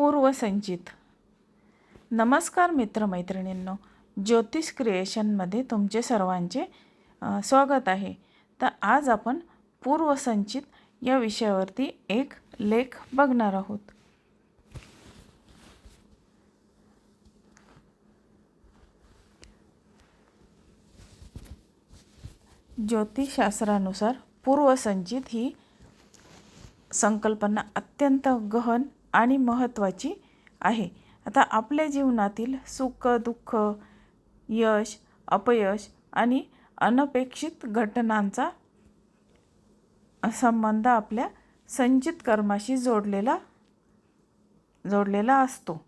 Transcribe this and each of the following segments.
पूर्वसंचित. नमस्कार मित्रमैत्रिणींनो, ज्योतिष क्रिएशनमध्ये तुमचे सर्वांचे स्वागत आहे. तर आज आपण पूर्वसंचित या विषयावरती एक लेख बघणार आहोत. ज्योतिषशास्त्रानुसार पूर्वसंचित ही संकल्पना अत्यंत गहन आणि महत्त्वाची आहे. आता आपल्या जीवनातील सुख दुःख, यश अपयश आणि अनपेक्षित घटनांचा संबंध आपल्या संचित कर्माशी जोडलेला असतो.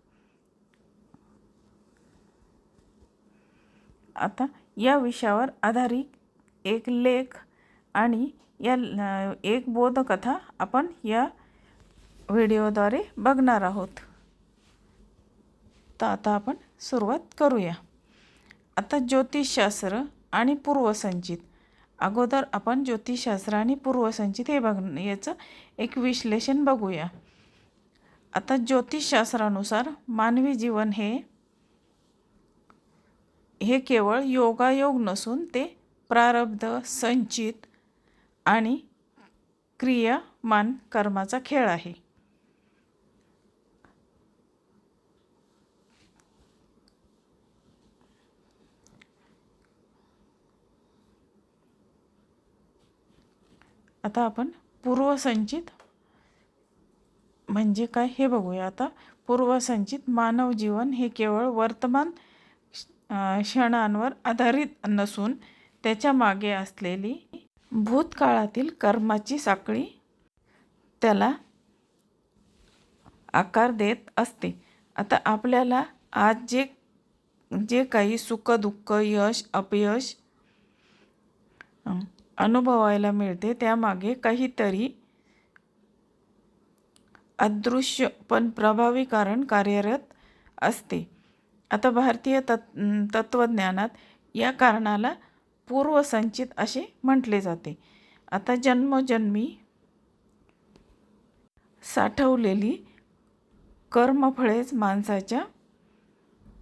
आता या विषयावर आधारित एक लेख आणि एक बोधकथा आपण या व्हिडिओद्वारे बघणार आहोत. तर आता आपण सुरुवात करूया. आता ज्योतिषशास्त्र आणि पूर्वसंचित. अगोदर आपण ज्योतिषशास्त्र आणि पूर्वसंचित याचं एक विश्लेषण बघूया. आता ज्योतिषशास्त्रानुसार मानवी जीवन हे केवळ योगायोग नसून ते प्रारब्ध, संचित आणि क्रियामान कर्माचा खेळ आहे. आता आपण पूर्वसंचित म्हणजे काय हे बघूया. आता पूर्वसंचित मानव जीवन हे केवळ वर्तमान क्षणांवर आधारित नसून त्याच्या मागे असलेली भूतकाळातील कर्माची साखळी त्याला आकार देत असते. आता आपल्याला आज जे काही सुख दुःख, यश अपयश अनुभवायला मिळते त्यामागे काहीतरी अदृश्य पण प्रभावी कारण कार्यरत असते. आता भारतीय तत्त्वज्ञानात या कारणाला पूर्वसंचित असे म्हटले जाते. आता जन्मोजन्मी साठवलेली कर्मफळेच माणसाच्या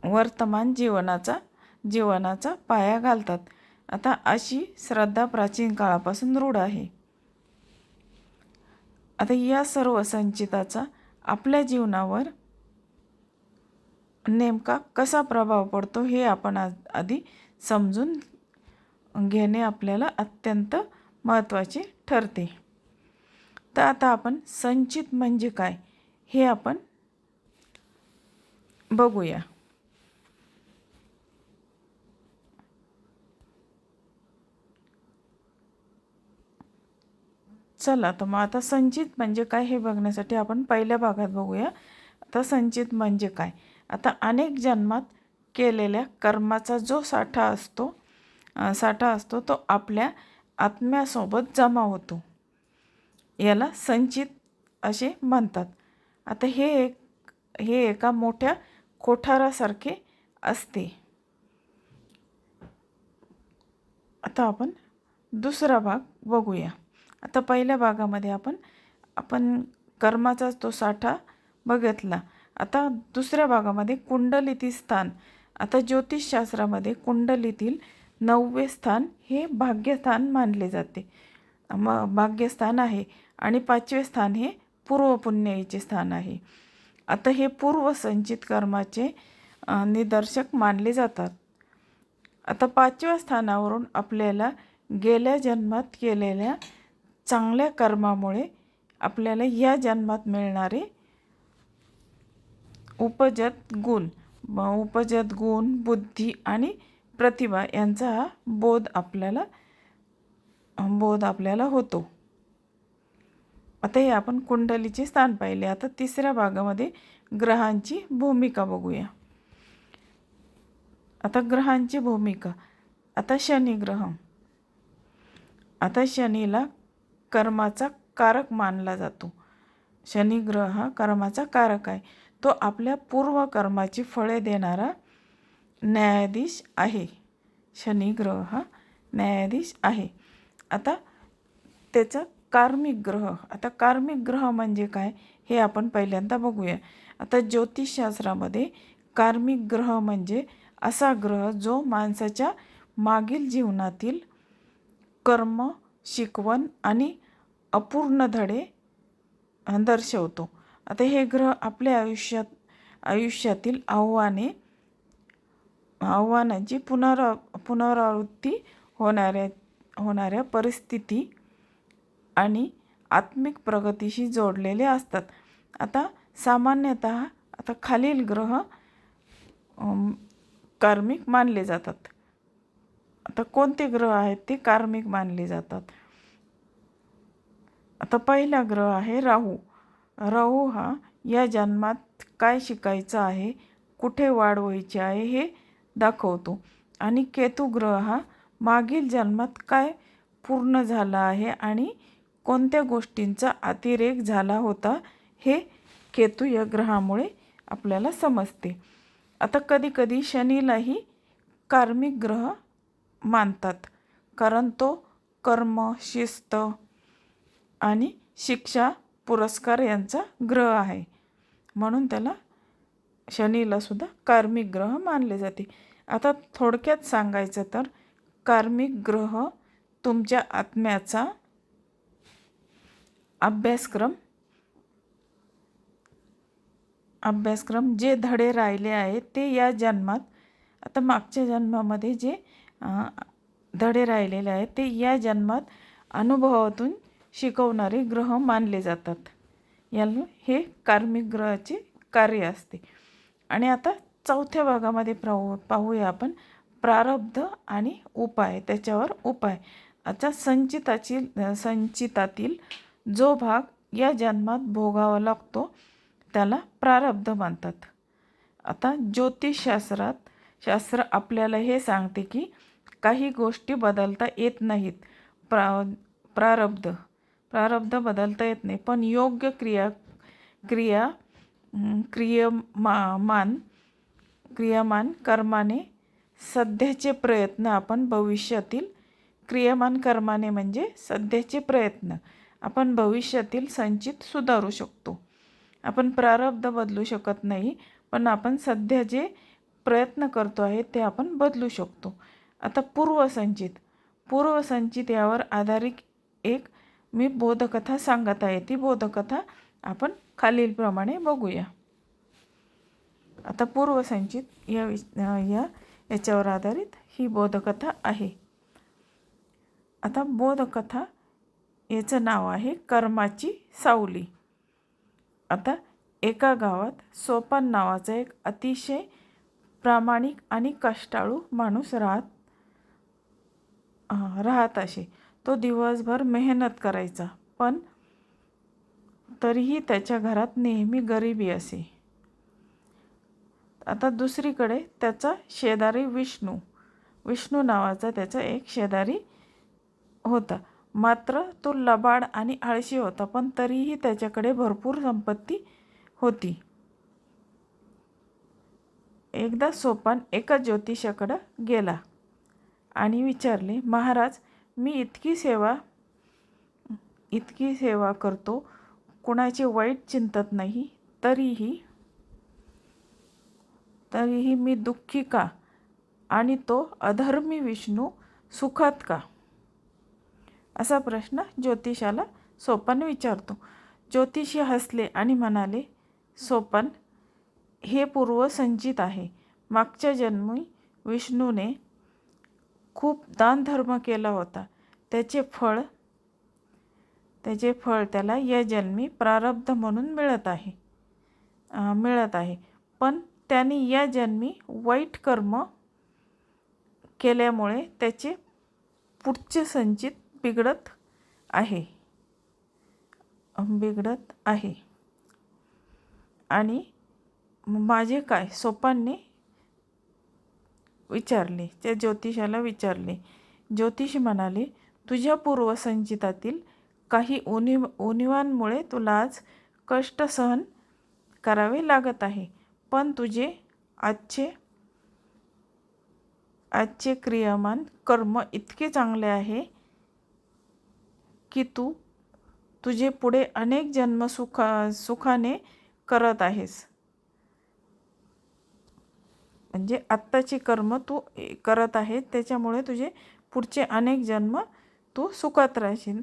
वर्तमान जीवनाचा पाया घालतात. आता अशी श्रद्धा प्राचीन काळापासून रूढ आहे. आता या सर्व संचिताचा आपल्या जीवनावर नेमका कसा प्रभाव पडतो हे आपण आधी समजून घेणे आपल्याला अत्यंत महत्त्वाचे ठरते. तर आता आपण संचित म्हणजे काय हे आपण बघूया. चला तर मग आता संचित म्हणजे काय हे बघण्यासाठी आपण पहिल्या भागात बघूया. आता संचित म्हणजे काय. आता अनेक जन्मात केलेल्या कर्माचा जो साठा असतो तो आपल्या आत्म्यासोबत जमा होतो. याला संचित असे म्हणतात. आता हे एका मोठ्या कोठारासारखे असते. आता आपण दुसरा भाग बघूया. आता पहिल्या भागामध्ये आपण कर्माचा तो साठा बघितला. आता दुसऱ्या भागामध्ये कुंडलीतील स्थान. आता ज्योतिषशास्त्रामध्ये कुंडलीतील 9वे स्थान हे भाग्यस्थान मानले जाते. भाग्यस्थान आहे आणि 5वे स्थान हे पूर्वपुण्याईचे स्थान आहे. आता हे पूर्वसंचित कर्माचे निदर्शक मानले जातात. आता 5व्या स्थानावरून आपल्याला गेल्या जन्मात केलेल्या चांगल्या कर्मामुळे आपल्याला या जन्मात मिळणारे उपजत गुण, बुद्धी आणि प्रतिभा यांचा हा बोध आपल्याला होतो. आता हे आपण कुंडलीचे स्थान पाहिले. आता तिसऱ्या भागामध्ये ग्रहांची भूमिका बघूया. आता ग्रहांची भूमिका. आता शनिग्रह. आता शनीला कर्माचा कारक मानला जातो. शनिग्रह हा कर्माचा कारक आहे. तो आपल्या पूर्वकर्माची फळे देणारा न्यायाधीश आहे. शनिग्रह हा न्यायाधीश आहे. आता त्याचं कार्मिक ग्रह. आता कार्मिक ग्रह म्हणजे काय हे आपण पहिल्यांदा बघूया. आता ज्योतिषशास्त्रामध्ये कार्मिक ग्रह म्हणजे असा ग्रह जो माणसाच्या मागील जीवनातील कर्म, शिकवण आणि अपूर्ण धडे दर्शवतो. आता हे ग्रह आपल्या आयुष्यातील आव्हानांची पुनरावृत्ती होणाऱ्या परिस्थिती आणि आत्मिक प्रगतीशी जोडलेले असतात. आता सामान्यतः आता खालील ग्रह कार्मिक मानले जातात. आता कोणते ग्रह आहेत ते कार्मिक मानले जातात? आता पहिला ग्रह आहे राहू. राहू हा या जन्मात काय शिकायचं आहे, कुठे वाढ व्हायची आहे हे दाखवतो. आणि केतू ग्रह हा मागील जन्मात काय पूर्ण झाला आहे आणि कोणत्या गोष्टींचा अतिरेक झाला होता हे केतू या ग्रहामुळे आपल्याला समजते. आता कधीकधी शनीलाही कार्मिक ग्रह मानतात, कारण तो कर्म, शिस्त आणि शिक्षा, पुरस्कार यांचा ग्रह आहे, म्हणून त्याला शनीला सुद्धा कार्मिक ग्रह मानले जाते. आता थोडक्यात सांगायचं तर कार्मिक ग्रह तुमच्या आत्म्याचा अभ्यासक्रम जे धडे राहिले आहेत ते या जन्मात, आता मागच्या जन्मामध्ये जे धडे राहिलेले आहेत ते या जन्मात अनुभवातून शिकवणारे ग्रह मानले जातात. याला हे कार्मिक ग्रहाचे कार्य असते. आणि आता चौथ्या भागामध्ये पाहूया आपण प्रारब्ध आणि उपाय, त्याच्यावर उपाय. आता संचितातील जो भाग या जन्मात भोगावा लागतो त्याला प्रारब्ध म्हणतात. आता शास्त्र आपल्याला हे सांगते की काही गोष्टी बदलता येत नाहीत. प्रारब्ध बदलता येत नाही, पण योग्य क्रियामान कर्माने सध्याचे प्रयत्न आपण भविष्यातील क्रियामान कर्माने म्हणजे सध्याचे प्रयत्न आपण भविष्यातील संचित सुधारू शकतो. आपण प्रारब्ध बदलू शकत नाही, पण आपण सध्या जे प्रयत्न करतो आहे ते आपण बदलू शकतो. आता पूर्वसंचित यावर आधारित एक मी बोधकथा सांगत आहे. ती बोधकथा आपण खालीलप्रमाणे बघूया. आता पूर्वसंचित याच्यावर आधारित ही बोधकथा आहे. आता बोधकथा याचं नाव आहे कर्माची सावली. आता एका गावात सोपान नावाचा एक अतिशय प्रामाणिक आणि कष्टाळू माणूस राहत असे. तो दिवसभर मेहनत करायचा, पण तरीही त्याच्या घरात नेहमी गरिबी असे. आता दुसरीकडे त्याचा शेजारी विष्णू नावाचा त्याचा एक शेजारी होता. मात्र तो लबाड आणि आळशी होता, पण तरीही त्याच्याकडे भरपूर संपत्ती होती. एकदा सोपान एका ज्योतिषाकडे गेला आणि विचारले, महाराज, मी इतकी सेवा करतो, कुणाचे वाईट चिंतत नाही, तरीही मी दुःखी का आणि तो अधर्मी विष्णू सुखात का? असा प्रश्न ज्योतिषाला सोपान विचारतो. ज्योतिषी हसले आणि म्हणाले, सोपान, हे पूर्वसंचित आहे. मागच्या जन्मी विष्णूने खूप दानधर्म केला होता. त्याचे फळ त्याला या जन्मी प्रारब्ध म्हणून मिळत आहे. पण त्याने या जन्मी वाईट कर्म केल्यामुळे त्याचे पुढचे संचित बिघडत आहे. आणि माझे काय? सोपानने विचारले, त्या ज्योतिषाला विचारले. ज्योतिषी म्हणाले, तुझ्या पूर्वसंचितातील काही उणीवांमुळे तुला आज कष्ट सहन करावे लागत आहे, पण तुझे आजचे क्रियामान कर्म इतके चांगले आहे की तुझे पुढे अनेक जन्म सुखाने करत आहेस. म्हणजे आत्ताची कर्म तू करत आहे, त्याच्यामुळे तुझे पुढचे अनेक जन्म तू सुखात राहशील.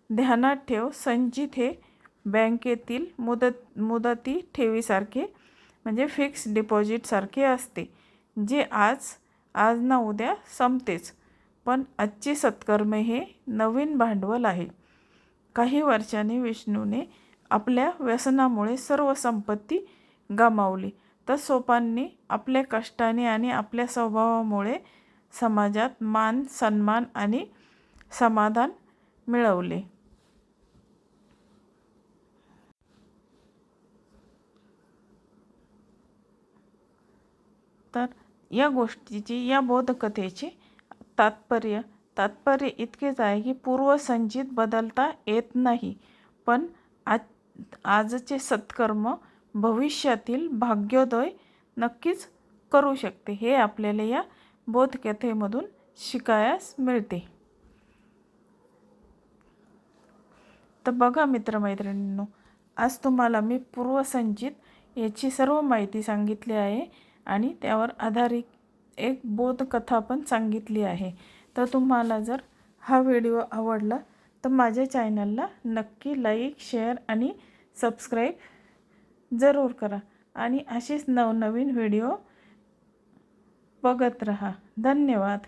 ध्यानात ठेव, संचित हे बँकेतील मुदती ठेवीसारखे म्हणजे फिक्स डिपॉझिटसारखे असते, जे आज ना उद्या संपतेच. पण आजची सत्कर्मे हे नवीन भांडवल आहे. काही वर्षांनी विष्णूने आपल्या व्यसनामुळे सर्व संपत्ती गमावली, तर सोपानने आपल्या कष्टाने आणि आपल्या स्वभावामुळे समाजात मान सन्मान आणि समाधान मिळवले. तर या गोष्टीची, या बोधकथेचे तात्पर्य इतकेच आहे की पूर्वसंचित बदलता येत नाही, पण आजचे सत्कर्म भविष्यातील भाग्योदय नक्कीच करू शकते. हे आपल्याला या बोधकथेमधून शिकायला मिळते. तर बघा मित्रमैत्रिणींनो, आज तुम्हाला मी पूर्वसंचित याची सर्व माहिती सांगितली आहे आणि त्यावर आधारित एक बोधकथा पण सांगितली आहे. तर तुम्हाला जर हा व्हिडिओ आवडला तर माझ्या चॅनलला नक्की लाईक, शेअर आणि सबस्क्राईब जरूर करा आणि असेच नवनवीन व्हिडिओ बघत रहा. धन्यवाद.